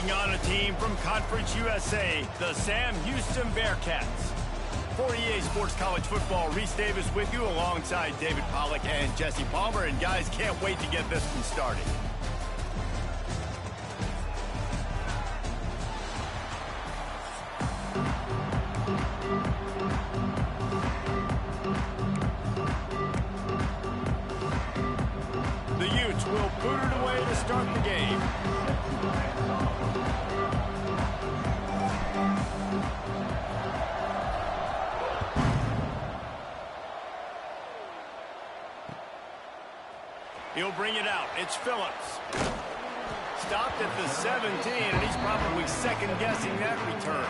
Taking on a team from Conference USA, the Sam Houston Bearcats. For EA Sports College Football, Reese Davis with you alongside David Pollack and Jesse Palmer. And guys, can't wait to get this one started. The Utes will boot it away to start the game. He'll bring it out. It's Phillips. Stopped at the 17, and he's probably second-guessing that return.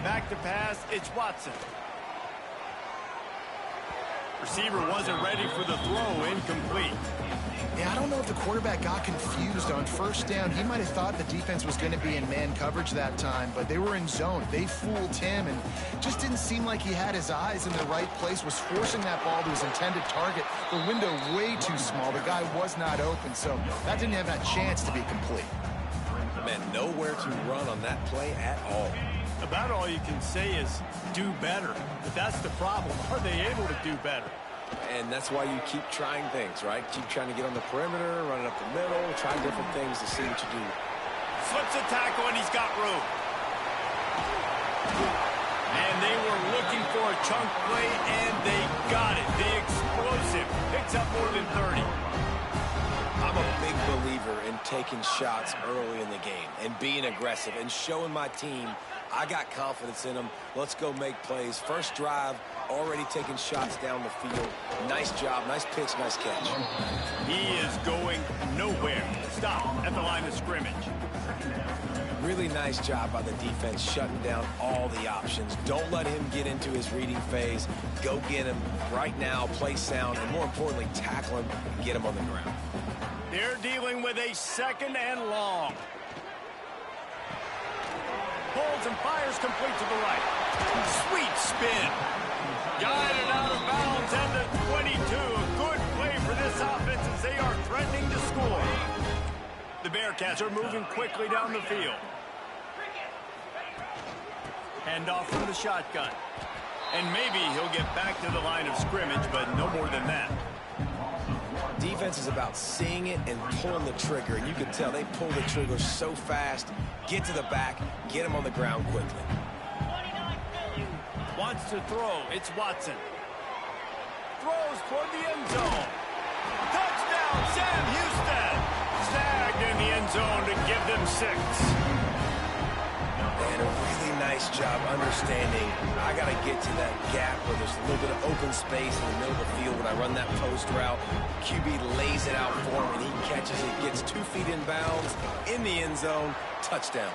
Back to pass, it's Watson. Receiver wasn't ready for the throw, incomplete. Yeah, I don't know if the quarterback got confused on first down. He might have thought the defense was going to be in man coverage that time, but they were in zone. They fooled him and just didn't seem like he had his eyes in the right place, was forcing that ball to his intended target. The window way too small. The guy was not open, so that didn't have that chance to be complete. Man, nowhere to run on that play at all. About all you can say is do better. But that's the problem. Are they able to do better? And that's why you keep trying things, right? Keep trying to get on the perimeter, run it up the middle, try different things to see what you do. Slips a tackle, and he's got room. And they were looking for a chunk play, and they got it. The explosive picks up more than 30. I'm a big believer in taking shots early in the game and being aggressive and showing my team I got confidence in them. Let's go make plays. First drive, already taking shots down the field. Nice job, nice pitch, nice catch. He is going nowhere. Stop at the line of scrimmage. Really nice job by the defense shutting down all the options. Don't let him get into his reading phase. Go get him right now, play sound, and more importantly, tackle him and get him on the ground. They're dealing with a second and long. Holds and fires complete to the right. Sweet spin. Guided out of bounds and the 22. A good play for this offense as they are threatening to score. The Bearcats are moving quickly down the field. Hand off from the shotgun. And maybe he'll get back to the line of scrimmage, but no more than that. Defense is about seeing it and pulling the trigger, and you can tell they pull the trigger so fast. Get to the back, get him on the ground quickly. Wants to throw. It's Watson. Throws toward the end zone. Touchdown, Sam Houston. Snagged in the end zone to give them 6. And a really nice job understanding I got to get to that gap where there's a little bit of open space in the middle of the field when I run that post route. QB lays it out for him, and he catches it, gets 2 feet in bounds, in the end zone, touchdown.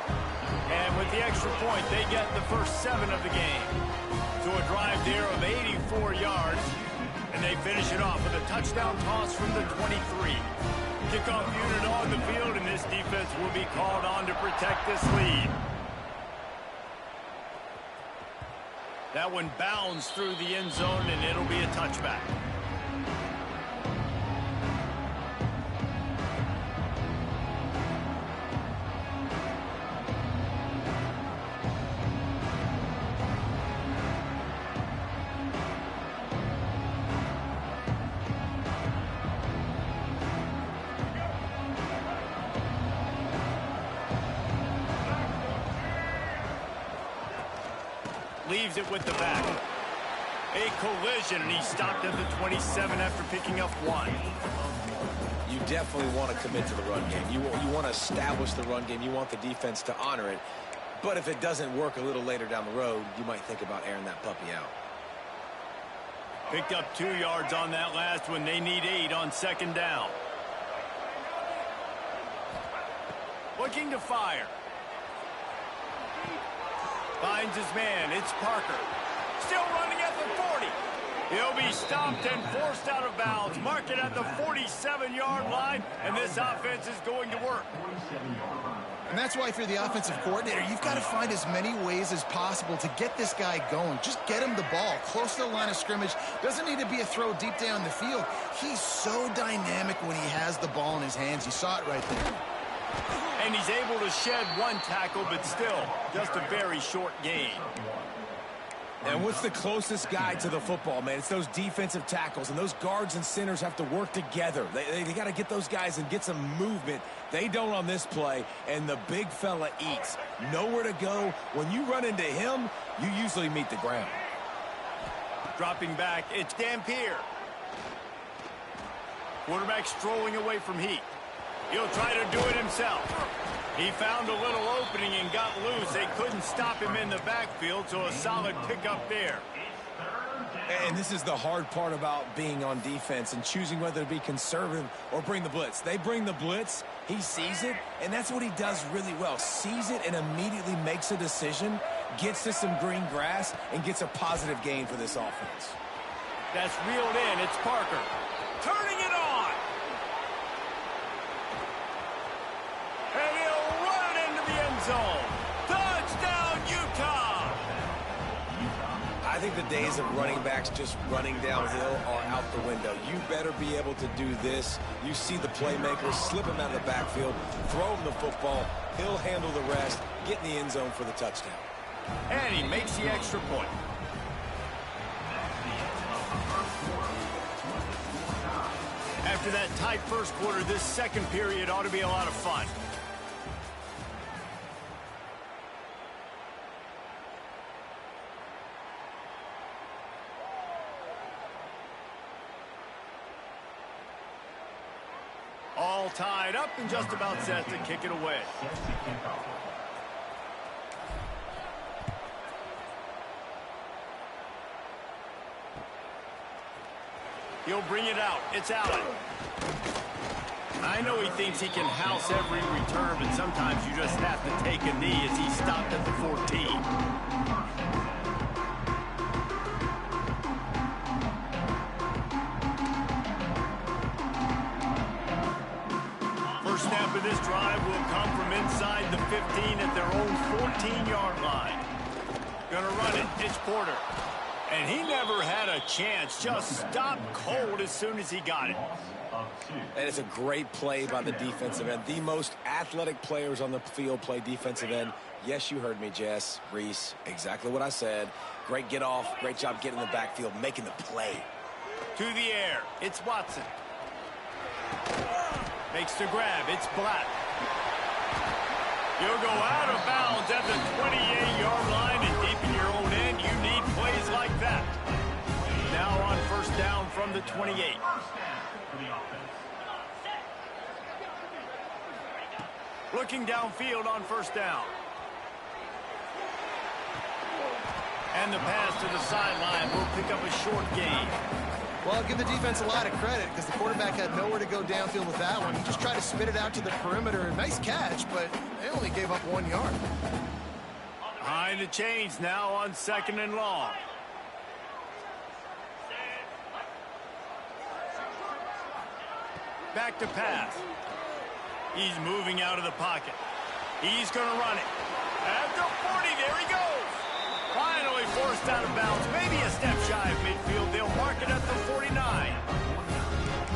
And with the extra point, they get the first 7 of the game. To a drive there of 84 yards, and they finish it off with a touchdown toss from the 23. Kickoff unit on the field, and this defense will be called on to protect this lead. That one bounds through the end zone, and it'll be a touchback. Leaves it with the back. A collision, and he stopped at the 27 after picking up 1. You definitely want to commit to the run game. You want to establish the run game. You want the defense to honor it. But if it doesn't work a little later down the road, you might think about airing that puppy out. Picked up 2 yards on that last one. They need 8 on second down. Looking to fire. Finds his man. It's Parker. Still running at the 40. He'll be stopped and forced out of bounds. Mark it at the 47-yard line, and this offense is going to work. And that's why if you're the offensive coordinator, you've got to find as many ways as possible to get this guy going. Just get him the ball close to the line of scrimmage. Doesn't need to be a throw deep down the field. He's so dynamic when he has the ball in his hands. You saw it right there. And he's able to shed one tackle, but still just a very short gain. And what's the closest guy to the football, man? It's those defensive tackles, and those guards and centers have to work together. They got to get those guys and get some movement. They don't on this play, and the big fella eats. Nowhere to go. When you run into him, you usually meet the ground. Dropping back, it's Dampier. Quarterback strolling away from heat. He'll try to do it himself. He found a little opening and got loose. They couldn't stop him in the backfield, so a solid pickup there. And this is the hard part about being on defense and choosing whether to be conservative or bring the blitz. They bring the blitz, he sees it, and that's what he does really well. Sees it and immediately makes a decision, gets to some green grass, and gets a positive gain for this offense. That's reeled in. It's Parker. Turning it on. And he'll run it into the end zone. Touchdown, Utah! I think the days of running backs just running downhill are out the window. You better be able to do this. You see the playmaker, slip him out of the backfield, throw him the football. He'll handle the rest, get in the end zone for the touchdown. And he makes the extra point. After that tight first quarter, this second period ought to be a lot of fun. All tied up and just about set to kick it away. He'll bring it out. It's Allen. I know he thinks he can house every return, but sometimes you just have to take a knee as he stopped at the 14. First snap of this drive will come from inside the 15 at their own 14-yard line. Gonna run it. It's Porter. And he never had a chance. Just stopped cold as soon as he got it. And it's a great play by the defensive end. The most athletic players on the field play defensive end. Yes, you heard me, Jess, Reese. Exactly what I said. Great get off. Great job getting in the backfield, making the play. To the air. It's Watson. Makes the grab. It's Black. You'll go out of bounds at the 28-yard line, and deep in your own end, you need plays like that. Now on first down from the 28. Looking downfield on first down. And the pass to the sideline will pick up a short gain. Well, I'll give the defense a lot of credit because the quarterback had nowhere to go downfield with that one. He just tried to spit it out to the perimeter. Nice catch, but they only gave up 1 yard. Behind the chains now on second and long. Back to pass. He's moving out of the pocket. He's going to run it. At the 40, there he goes. Finally forced out of bounds. Maybe a step shy of midfield. They'll mark it at the 49.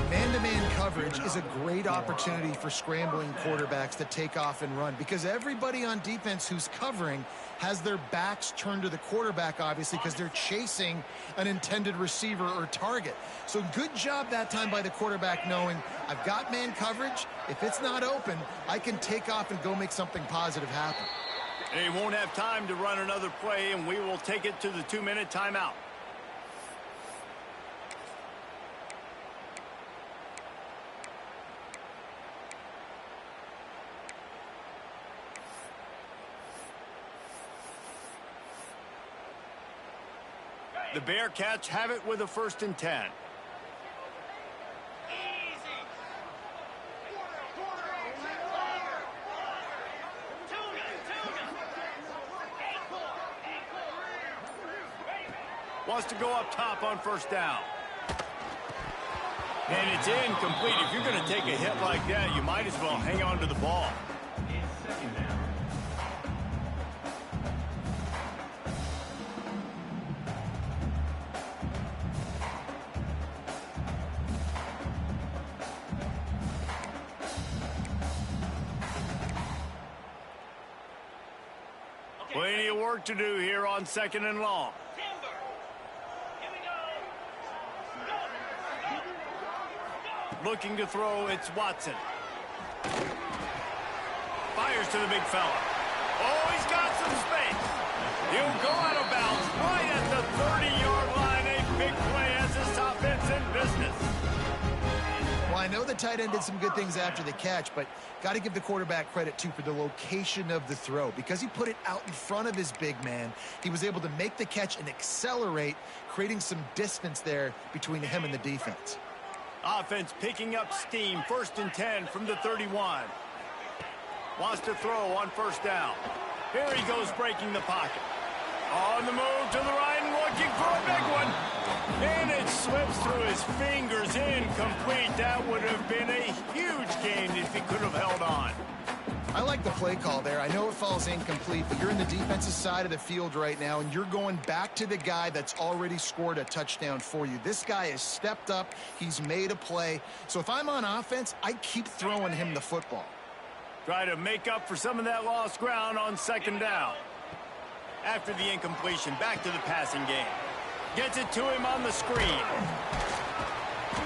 Man-to-man coverage is a great opportunity for scrambling quarterbacks to take off and run because everybody on defense who's covering has their backs turned to the quarterback, obviously, because they're chasing an intended receiver or target. So good job that time by the quarterback knowing I've got man coverage. If it's not open, I can take off and go make something positive happen. They won't have time to run another play, and we will take it to the 2-minute timeout. The Bearcats have it with a 1st and 10. Wants to go up top on first down. And it's incomplete. If you're going to take a hit like that, you might as well hang on to the ball. Plenty of work to do here on 2nd and long. Looking to throw, it's Watson. Fires to the big fella. Oh, he's got some space. He'll go out of bounds right at the 30-yard line. A big play as this offense in business. Well, I know the tight end did some good things after the catch, but got to give the quarterback credit, too, for the location of the throw. Because he put it out in front of his big man, he was able to make the catch and accelerate, creating some distance there between him and the defense. Offense picking up steam. 1st and 10 from the 31. Wants to throw on first down. Here he goes breaking the pocket. On the move to the right and looking for a big one. And it slips through his fingers. Incomplete. That would have been a huge gain if he could have held on. I like the play call there. I know it falls incomplete, but you're in the defensive side of the field right now, and you're going back to the guy that's already scored a touchdown for you. This guy has stepped up. He's made a play. So if I'm on offense, I keep throwing him the football. Try to make up for some of that lost ground on 2nd down. After the incompletion, back to the passing game. Gets it to him on the screen.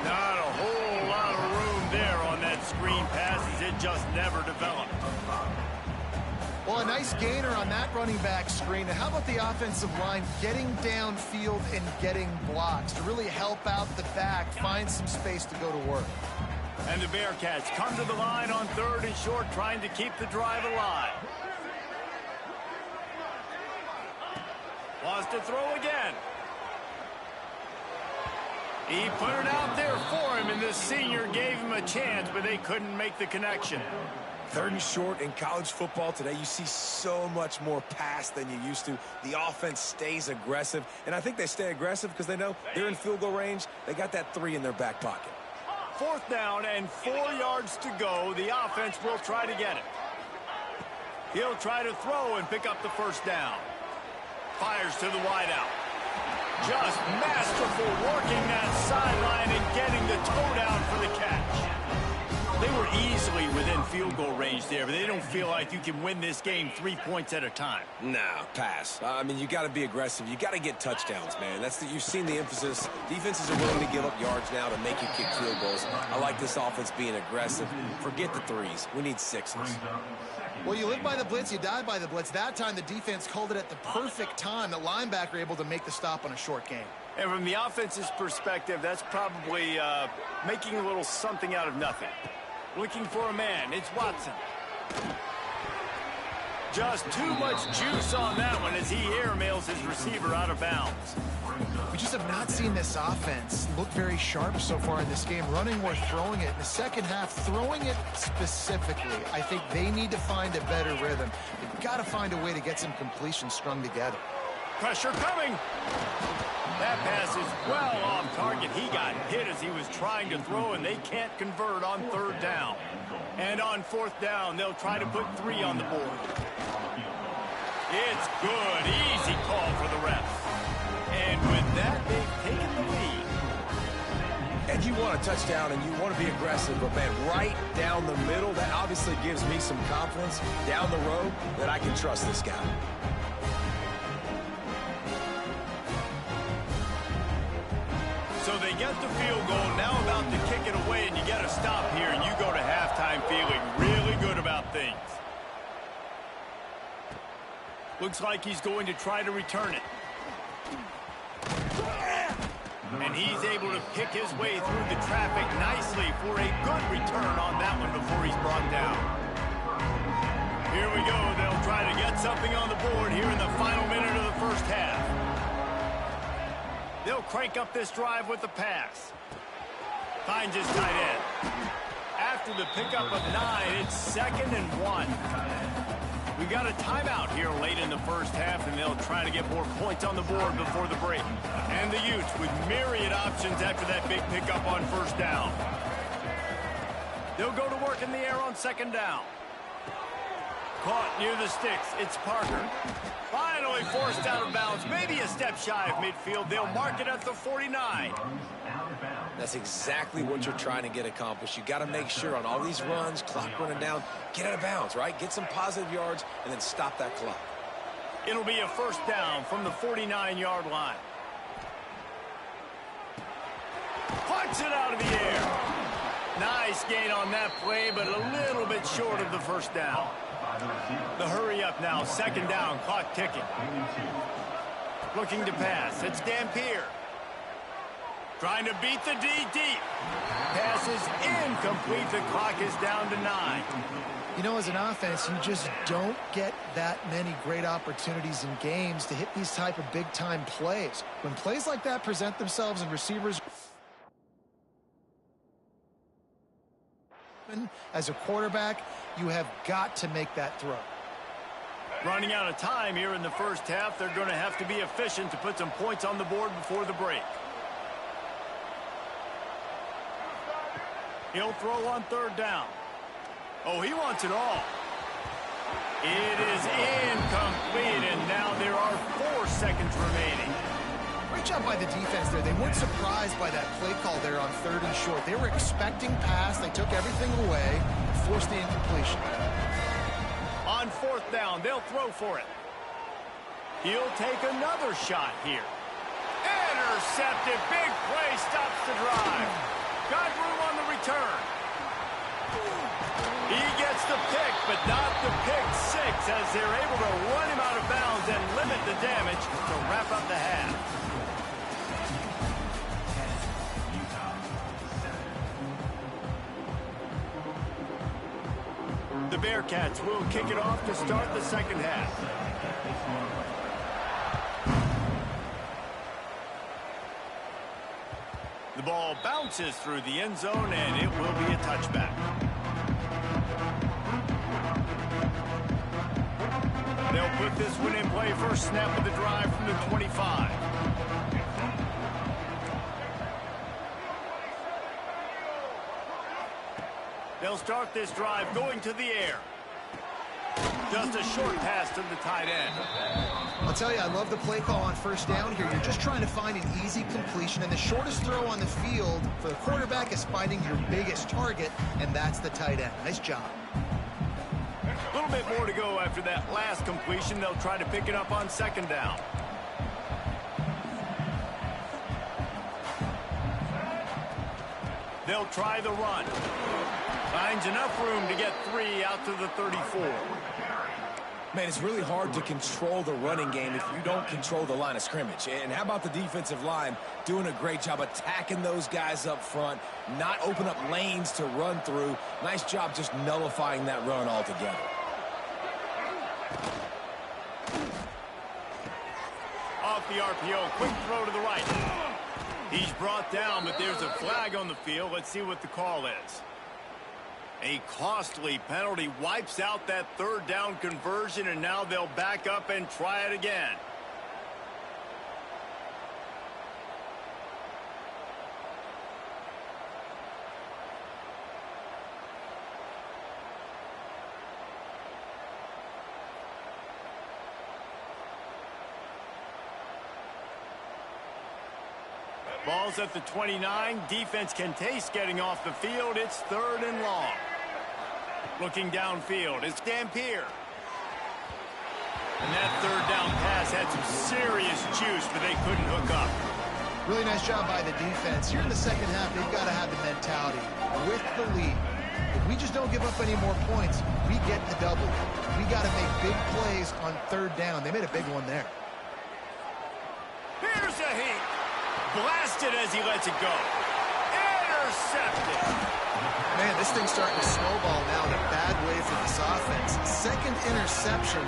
Not a whole lot of room there on that screen pass as it just never developed. Well, a nice gainer on that running back screen. And how about the offensive line getting downfield and getting blocks to really help out the back, find some space to go to work. And the Bearcats come to the line on 3rd and short, trying to keep the drive alive. Wants to throw again. He put it out there for him, and this senior gave him a chance, but they couldn't make the connection. 3rd and short in college football today, you see so much more pass than you used to. The offense stays aggressive, and I think they stay aggressive because they know they're in field goal range. They got that 3 in their back pocket. 4th down and 4 yards to go. The offense will try to get it. He'll try to throw and pick up the first down. Fires to the wideout. Just masterful working that sideline and getting the toe down for the catch. They were easily within field goal range there, but they don't feel like you can win this game 3 points at a time. Nah, pass. I mean, you got to be aggressive. You got to get touchdowns, man. You've seen the emphasis. Defenses are willing to give up yards now to make you kick field goals. I like this offense being aggressive. Forget the 3s. We need 6s. Well, you live by the blitz, you die by the blitz. That time, the defense called it at the perfect time. The linebacker able to make the stop on a short game. And from the offense's perspective, that's probably making a little something out of nothing. Looking for a man. It's Watson. Just too much juice on that one as he airmails his receiver out of bounds. We just have not seen this offense look very sharp so far in this game. Running or throwing it. In the second half, throwing it specifically, I think they need to find a better rhythm. They've got to find a way to get some completions strung together. Pressure coming. That pass is well off target. He got hit as he was trying to throw, and they can't convert on 3rd down. And on 4th down, they'll try to put 3 on the board. It's good. Easy call for the refs. And with that, they've taken the lead. And you want a touchdown, and you want to be aggressive, but, man, right down the middle, that obviously gives me some confidence down the road that I can trust this guy. So they get the field goal, now about to kick it away, and you get a stop here, and you go to halftime feeling really good about things. Looks like he's going to try to return it. And he's able to pick his way through the traffic nicely for a good return on that one before he's brought down. Here we go. They'll try to get something on the board here in the final minute of the first half. They'll crank up this drive with the pass. Finds his tight end. After the pickup of 9, it's 2nd and 1. We got a timeout here late in the first half, and they'll try to get more points on the board before the break. And the Utes with myriad options after that big pickup on first down. They'll go to work in the air on 2nd down. Caught near the sticks. It's Parker. Finally forced out of bounds. Maybe a step shy of midfield. They'll mark it at the 49. That's exactly what you're trying to get accomplished. You got to make sure on all these runs, clock running down, get out of bounds, right? Get some positive yards and then stop that clock. It'll be a first down from the 49-yard line. Punts it out of the air. Nice gain on that play, but a little bit short of the first down. The hurry up now, 2nd down, clock ticking. Looking to pass, it's Dampier. Trying to beat the D deep. Pass is incomplete. The clock is down to 9. You know, as an offense, you just don't get that many great opportunities in games to hit these type of big-time plays. When plays like that present themselves and receivers... As a quarterback, you have got to make that throw. Running out of time here in the first half. They're going to have to be efficient to put some points on the board before the break. He'll throw on 3rd down. Oh, he wants it all. It is incomplete, and now there are 4 seconds remaining. Great job by the defense there. They weren't surprised by that play call there on 3rd and short. They were expecting pass. They took everything away, forced the incompletion. On 4th down, they'll throw for it. He'll take another shot here. Intercepted. Big play stops the drive. Got room on the return. He gets the pick, but not the pick 6 as they're able to run him out of bounds and limit the damage to wrap up the half. The Bearcats will kick it off to start the 2nd half. The ball bounces through the end zone, and it will be a touchback. They'll put this one in play first snap of the drive from the 25. They'll start this drive going to the air. Just a short pass to the tight end. I'll tell you, I love the play call on 1st down here. You're just trying to find an easy completion, and the shortest throw on the field for the quarterback is finding your biggest target, and that's the tight end. Nice job. A little bit more to go after that last completion. They'll try to pick it up on 2nd down. They'll try the run. Finds enough room to get 3 out to the 34. Man, it's really hard to control the running game if you don't control the line of scrimmage. And how about the defensive line doing a great job attacking those guys up front, not open up lanes to run through. Nice job just nullifying that run altogether. Off the RPO, quick throw to the right. He's brought down, but there's a flag on the field. Let's see what the call is. A costly penalty wipes out that 3rd down conversion, and now they'll back up and try it again. Ball's at the 29. Defense can taste getting off the field. It's 3rd and long. Looking downfield, it's Dampier. And that 3rd down pass had some serious juice, but they couldn't hook up. Really nice job by the defense. Here in the 2nd half, they've got to have the mentality. With the lead, if we just don't give up any more points, we get the double. We got to make big plays on 3rd down. They made a big one there. Here's a heat. Blasted as he lets it go. Intercepted. Man, this thing's starting to snowball now in a bad way for this offense. 2nd interception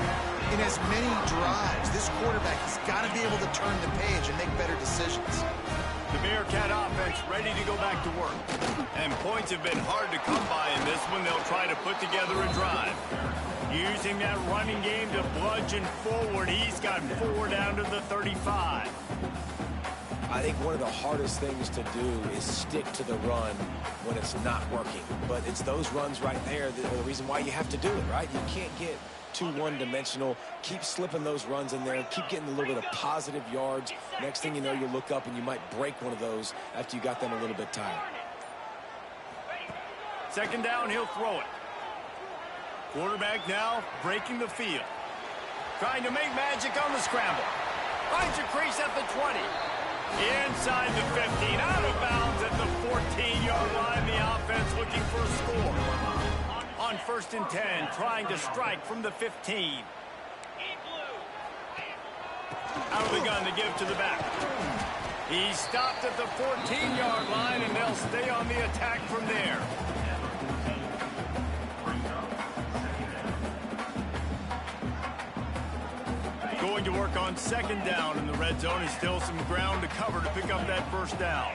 in as many drives. This quarterback has got to be able to turn the page and make better decisions. The Bearcat offense ready to go back to work. And points have been hard to come by in this one. They'll try to put together a drive. Using that running game to bludgeon forward. He's got 4 down to the 35. I think one of the hardest things to do is stick to the run when it's not working. But it's those runs right there that are the reason why you have to do it, right? You can't get too one-dimensional. Keep slipping those runs in there. Keep getting a little bit of positive yards. Next thing you know, you look up and you might break one of those after you got them a little bit tired. Second down, he'll throw it. Quarterback now breaking the field. Trying to make magic on the scramble. Finds a crease at the 20. Inside the 15. Out of bounds at the 14-yard line. The offense looking for a score. On 1st and 10, trying to strike from the 15. Out of the gun to give to the back. He stopped at the 14-yard line, and they'll stay on the attack from there. Going to work on 2nd down in the red zone. Is still some ground to cover to pick up that 1st down.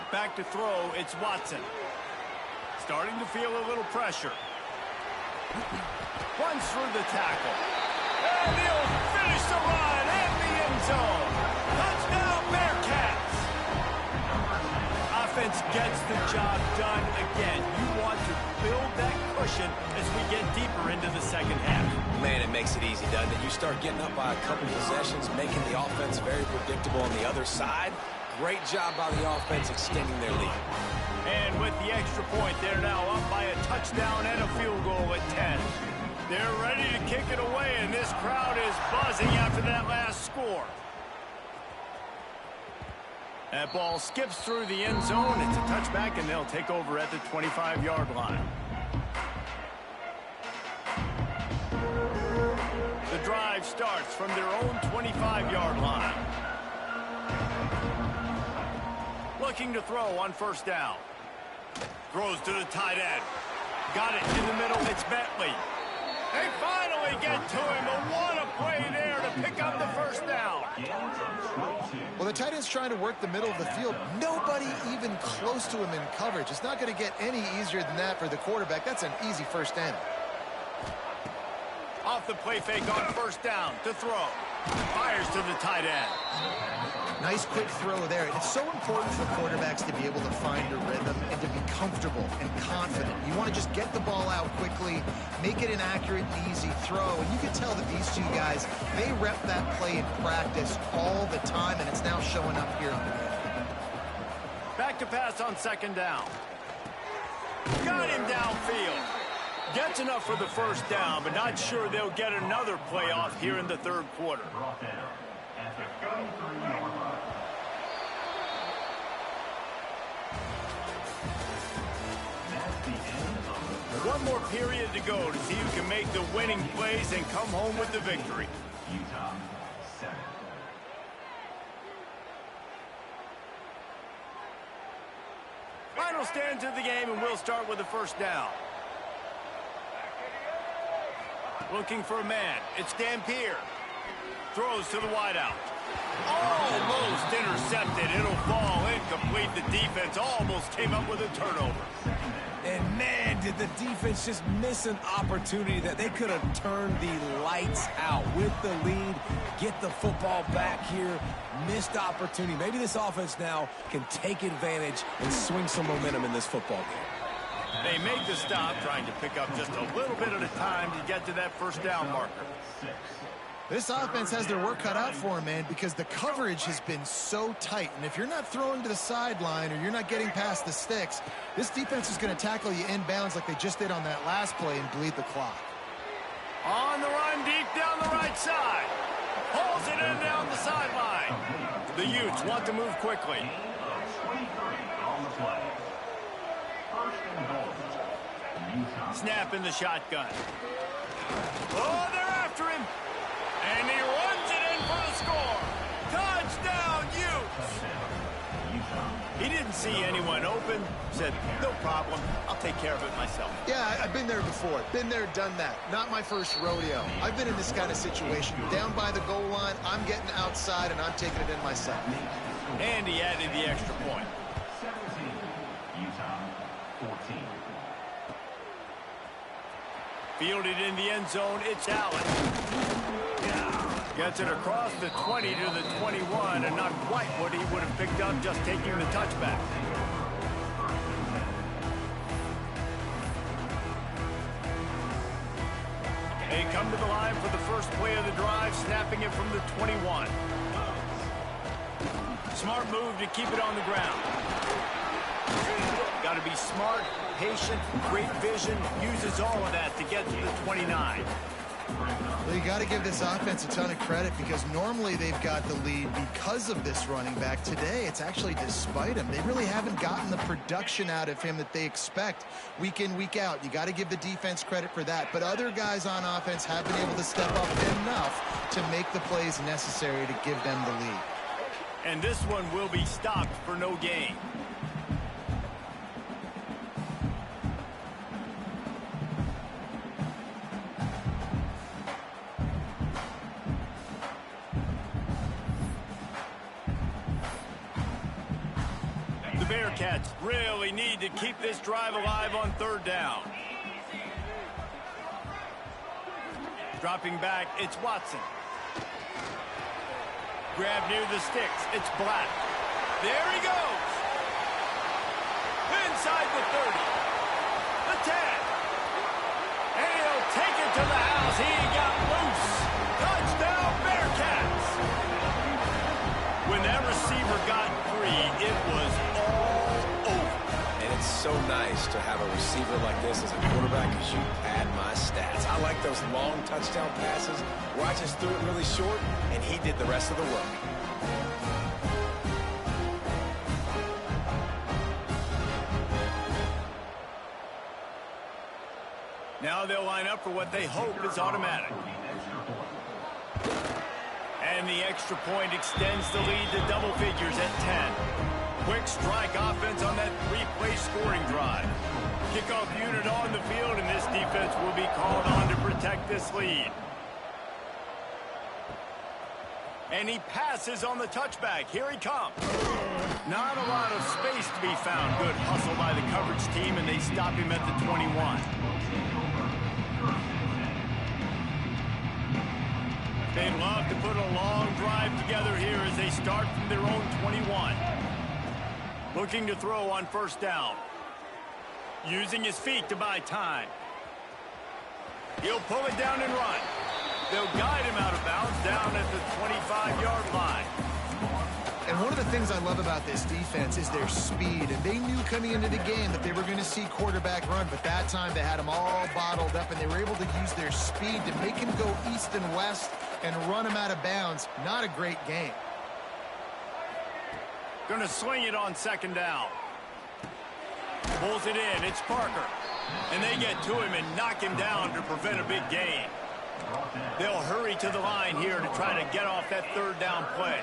Back to throw, it's Watson. Starting to feel a little pressure. Runs through the tackle. And he'll finish the run in the end zone. Touchdown, Bearcats! Offense gets the job done again. You want to build that cushion as we get deeper into the 2nd half. Man, it makes it easy, doesn't it? You start getting up by a couple possessions, making the offense very predictable on the other side. Great job by the offense extending their lead. And with the extra point, they're now up by a touchdown and a field goal at 10. They're ready to kick it away, and this crowd is buzzing after that last score. That ball skips through the end zone. It's a touchback, and they'll take over at the 25-yard line. The drive starts from their own 25-yard line. Looking to throw on 1st down. Throws to the tight end. Got it in the middle. It's Bentley. They finally get to him, but what a play there to pick up the 1st down. Well, the tight end's trying to work the middle of the field. Nobody even close to him in coverage. It's not going to get any easier than that for the quarterback. That's an easy 1st down. Off the play fake on 1st down to throw. Fires to the tight end. Nice quick throw there. It's so important for quarterbacks to be able to find a rhythm and to be comfortable and confident. You want to just get the ball out quickly, make it an accurate and easy throw. And you can tell that these two guys, they rep that play in practice all the time, and it's now showing up here on the field. Back to pass on 2nd down. Got him downfield. Gets enough for the 1st down, but not sure they'll get another play off here in the 3rd quarter. One more period to go to see who can make the winning plays and come home with the victory. Final stands of the game, and we'll start with the 1st down. Looking for a man. It's Dampier. Throws to the wideout. Almost intercepted. It'll fall incomplete. The defense almost came up with a turnover. And man, did the defense just miss an opportunity that they could have turned the lights out with the lead, get the football back here. Missed opportunity. Maybe this offense now can take advantage and swing some momentum in this football game. They make the stop, trying to pick up just a little bit at a time to get to that 1st down marker. This offense has their work cut out for them, man, because the coverage has been so tight. And if you're not throwing to the sideline or you're not getting past the sticks, this defense is going to tackle you inbounds like they just did on that last play and bleed the clock. On the run, deep down the right side. Pulls it in down the sideline. The Utes want to move quickly. Snap in the shotgun. Oh, they're after him. And he runs it in for the score. Touchdown, Utes. He didn't see anyone open, said, no problem, I'll take care of it myself. Yeah, I've been there before. Been there, done that. Not my first rodeo. I've been in this kind of situation. Down by the goal line, I'm getting outside, and I'm taking it in myself. And he added the extra point. 17, Utah, 14. Fielded in the end zone, it's Allen. Gets it across the 20 to the 21, and not quite what he would have picked up just taking the touchback. They come to the line for the first play of the drive, snapping it from the 21. Smart move to keep it on the ground. Got to be smart, patient, great vision, uses all of that to get to the 29. Well, you got to give this offense a ton of credit because normally they've got the lead because of this running back. Today, it's actually despite him. They really haven't gotten the production out of him that they expect week in, week out. You got to give the defense credit for that. But other guys on offense have been able to step up enough to make the plays necessary to give them the lead. And this one will be stopped for no gain. Bearcats really need to keep this drive alive on third down. Dropping back, it's Watson. Grab near the sticks, it's Black. There he goes. Inside the 30. The 10. And he'll take it to the house. He got loose. Touchdown, Bearcats. When that receiver got free, it was all over. And it's so nice to have a receiver like this as a quarterback because you pad my stats. I like those long touchdown passes where I just threw it really short and he did the rest of the work. Now they'll line up for what they hope is automatic. And the extra point extends the lead to double figures at 10. Quick strike offense on that three-play scoring drive. Kickoff unit on the field, and this defense will be called on to protect this lead. And he passes on the touchback. Here he comes. Not a lot of space to be found. Good hustle by the coverage team, and they stop him at the 21. They'd love to put a long drive together here as they start from their own 21. Looking to throw on first down. Using his feet to buy time. He'll pull it down and run. They'll guide him out of bounds down at the 25-yard line. And one of the things I love about this defense is their speed. And they knew coming into the game that they were going to see quarterback run, but that time they had him all bottled up, and they were able to use their speed to make him go east and west and run him out of bounds. Not a great game. Going to swing it on second down. Pulls it in. It's Parker. And they get to him and knock him down to prevent a big gain. They'll hurry to the line here to try to get off that third down play.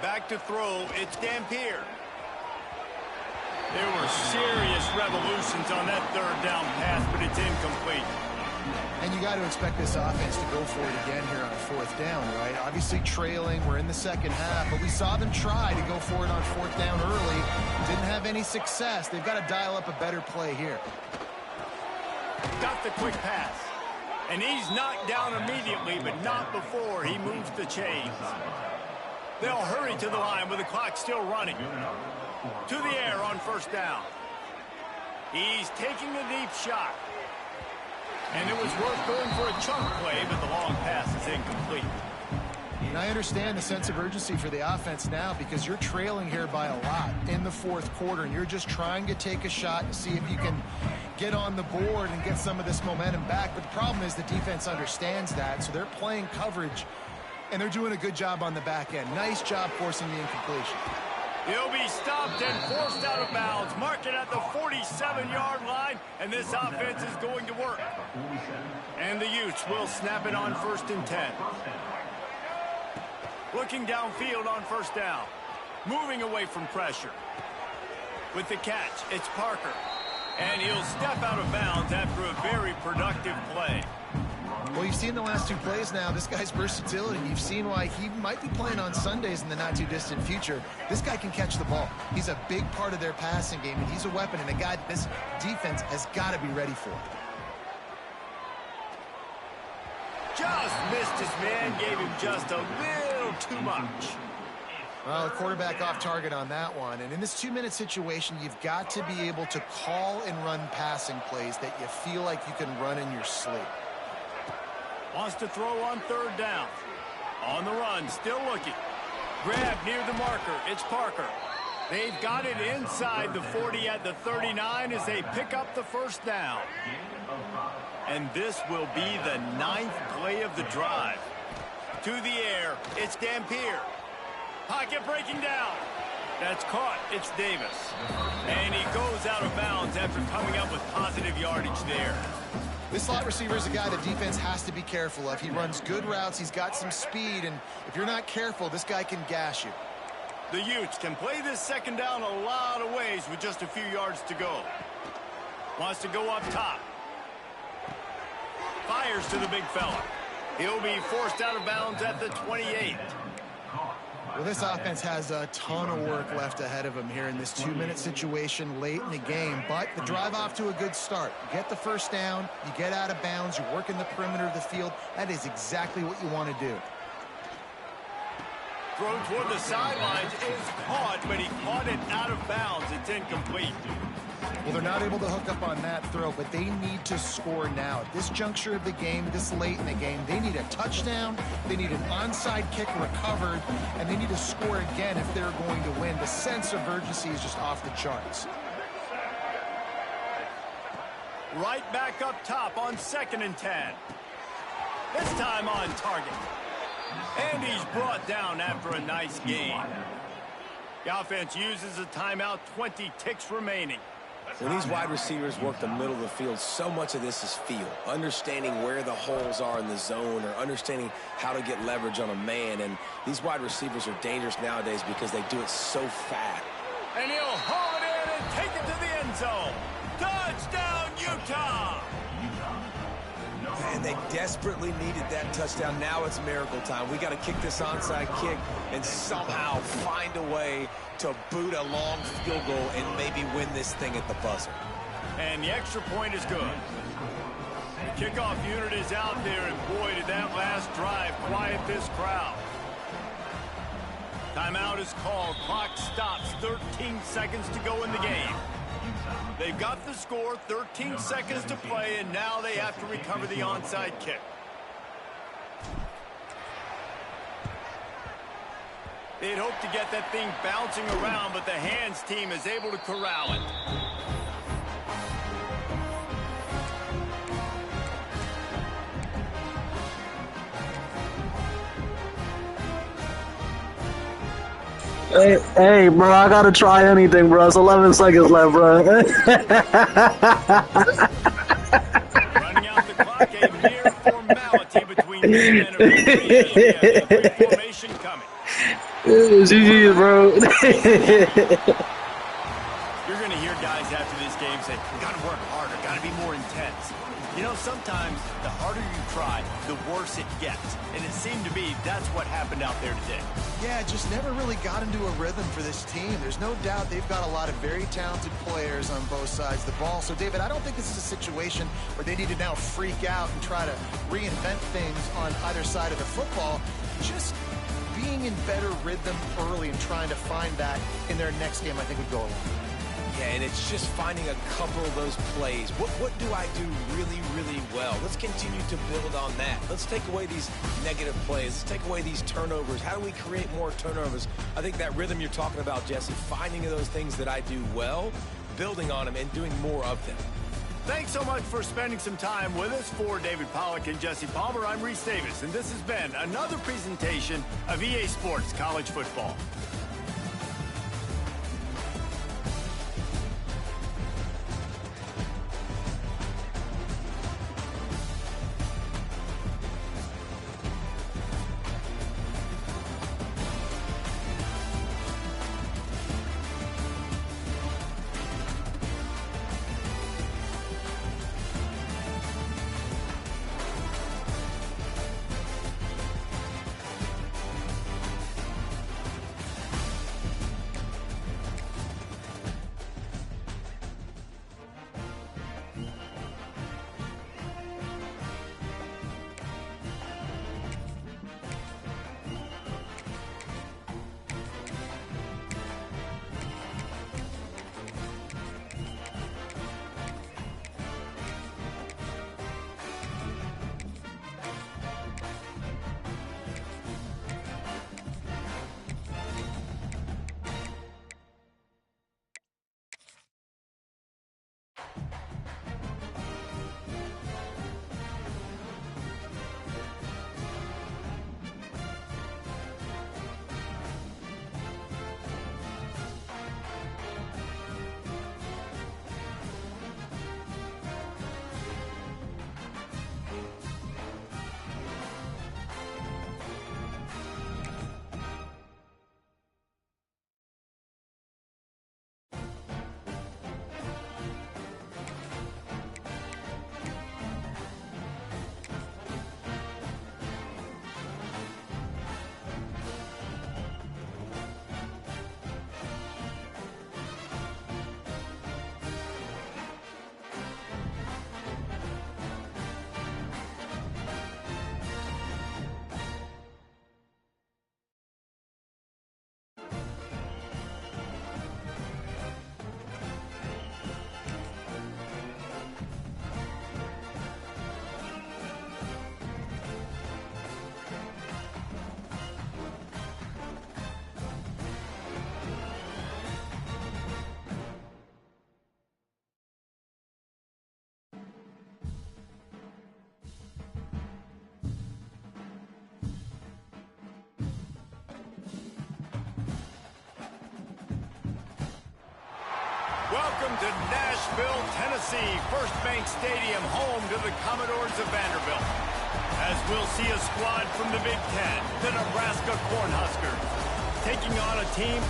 Back to throw, it's Dampier. There were serious revolutions on that third down pass, but it's incomplete. And you got to expect this offense to go for it again here on fourth down, right? Obviously trailing, we're in the second half, but we saw them try to go for it on fourth down early. Didn't have any success. They've got to dial up a better play here. Got the quick pass. And he's knocked down immediately, but not before he moves the chains. They'll hurry to the line with the clock still running. To the air on first down. He's taking a deep shot. And it was worth going for a chunk play, but the long pass is incomplete. And I understand the sense of urgency for the offense now because you're trailing here by a lot in the fourth quarter, and you're just trying to take a shot and see if you can get on the board and get some of this momentum back. But the problem is the defense understands that, so they're playing coverage, and they're doing a good job on the back end. Nice job forcing the incompletion. He'll be stopped and forced out of bounds. Mark it at the 47-yard line, and this offense is going to work. And the Utes will snap it on 1st and 10. Looking downfield on first down. Moving away from pressure. With the catch, it's Parker. And he'll step out of bounds after a very productive play. Well, you've seen the last 2 plays now. This guy's versatility. You've seen why he might be playing on Sundays in the not-too-distant future. This guy can catch the ball. He's a big part of their passing game, and he's a weapon and a guy that this defense has got to be ready for. Just missed his man, gave him just a little too much. Well, the quarterback off target on that one. And in this 2-minute situation, you've got to be able to call and run passing plays that you feel like you can run in your sleep. Wants to throw on 3rd down. On the run, still looking. Grab near the marker. It's Parker. They've got it inside the 40 at the 39 as they pick up the 1st down. And this will be the 9th play of the drive. To the air, it's Dampier. Pocket breaking down. That's caught. It's Davis. And he goes out of bounds after coming up with positive yardage there. This slot receiver is a guy the defense has to be careful of. He runs good routes. He's got some speed. And if you're not careful, this guy can gash you. The Utes can play this 2nd down a lot of ways with just a few yards to go. Wants to go up top. Fires to the big fella. He'll be forced out of bounds at the 28. Well, this offense has a ton of work left ahead of them here in this 2-minute situation late in the game. But the drive off to a good start. You get the 1st down, you get out of bounds, you work in the perimeter of the field. That is exactly what you want to do. Throw toward the sidelines is caught, but he caught it out of bounds. It's incomplete. Well, they're not able to hook up on that throw, but they need to score now. At this juncture of the game, this late in the game, they need a touchdown, they need an onside kick recovered, and they need to score again if they're going to win. The sense of urgency is just off the charts. Right back up top on 2nd and 10. This time on target. And he's brought down after a nice gain. The offense uses a timeout, 20 ticks remaining. When these wide receivers work the middle of the field, so much of this is feel. Understanding where the holes are in the zone or understanding how to get leverage on a man. And these wide receivers are dangerous nowadays because they do it so fast. And he'll haul it in and take it to the end zone. Touchdown, Utah! And they desperately needed that touchdown. Now it's miracle time. We got to kick this onside kick and somehow find a way to boot a long field goal and maybe win this thing at the buzzer. And the extra point is good. The kickoff unit is out there, and boy, did that last drive quiet this crowd. Timeout is called. Clock stops. 13 seconds to go in the game. They've got the score, 13 seconds to play, and now they have to recover the onside kick. They'd hoped to get that thing bouncing around, but the hands team is able to corral it. Hey, bro, I gotta try anything, bro. It's 11 seconds left, bro. Running out the clock, a mere formality between them and a formation coming. GG, bro. You're going to hear guys after this game say, got to work harder, got to be more intense. You know, sometimes the harder you try, the worse it gets. And it seemed to me that's what happened out there today. Yeah, just never really got into a rhythm for this team. There's no doubt they've got a lot of very talented players on both sides of the ball. So, David, I don't think this is a situation where they need to now freak out and try to reinvent things on either side of the football. Just being in better rhythm early and trying to find that in their next game, I think, would go a long way. Yeah, and it's just finding a couple of those plays. What do I do really, really well? Let's continue to build on that. Let's take away these negative plays. Let's take away these turnovers. How do we create more turnovers? I think that rhythm you're talking about, Jesse, finding those things that I do well, building on them, and doing more of them. Thanks so much for spending some time with us. For David Pollack and Jesse Palmer, I'm Reese Davis, and this has been another presentation of EA Sports College Football. Welcome to Nashville, Tennessee, First Bank Stadium, home to the Commodores of Vanderbilt. As we'll see a squad from the Big Ten, the Nebraska Cornhuskers, taking on a team